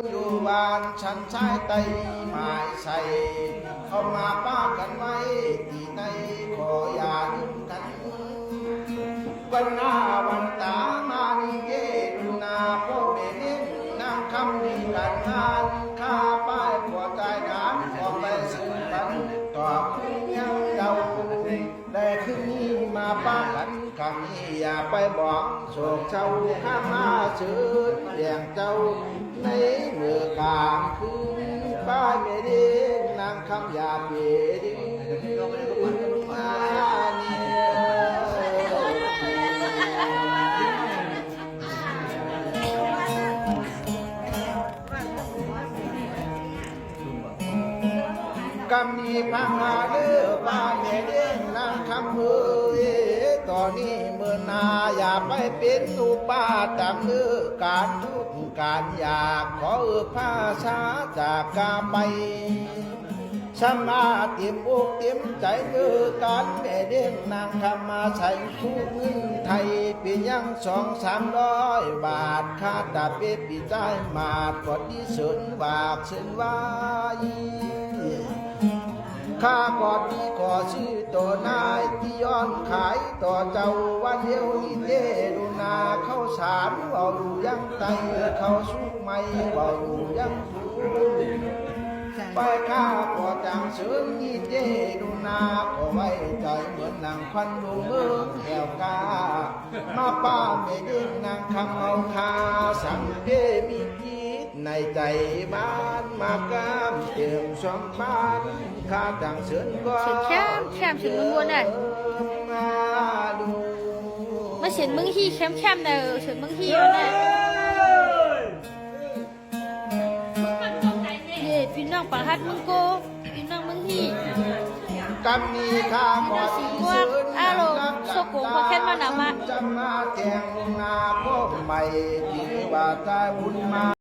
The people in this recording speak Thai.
อยู่บ้านฉันชายไตหมายใส่เข้ามาป้ากันไว้ที่ในขออย่าลืมกันวันหน้าวันตามานิเยดุนาพ่อแม่เลี้ยงนางคำมีการงานข้าป้ายหัวใจน้ำขอไปซื้อกันต่อขึ้นยังเดาได้ขึ้นนี้มาป้ากันคำนี้อย่าไปบอกโศกเจ้าข้ามาซื้อแดงเจ้าในเมื่อกลางคืนป้ายไม่ดีนางคำอย่าเปลี่ยนกำมีพังหาเลือป้าแม่เด้งนางคำเอ้ยตอนนี้เมื่อนาอย่าไปเป็นอุป้าตามเลือการทุกการอยากขอภาษาจากกาไปสมาเตรียมอกเตรียมใจเลือการแม่เด้งนางคำมาใส่คู่เงินไทยเพียงยัง200-300 บาทค่าตาเป็ดปีใจมาดกดที่สุนบากเส้นไว้ข้ากอดที่ก่อชื่อตัวนายที่ย้อนขายต่อเจ้าวันเดียวนี่เด้ดูนาเข้าสารเบาอยู่ยังไตเข้าสุกไม่เบาอยู่ยังสูไปข้าก่อจังเสริมนี่เด้ดูนาก็ไว้ใจเหมือนนางควันดูเมืองแก้วกามาป้าไม่เด้งนางคำเอาคาสังเกมีพิษในใจบ้านมากามเติมสองบ้านข้าจังเสริมก็แคมถึงมึงวนอ่ะมาเสียนมึงฮีแคมเด้อเสียนมึงฮีวันน่ะเด็ดพี่น้องปังฮัดมึงโกพี่น้องมึงฮีกำมีข้าก่อนที่เชิญอารมณ์สกุลพอแค่มาหนามาจะมาแจงนาพบใหม่ที่ว่าใจบุญมา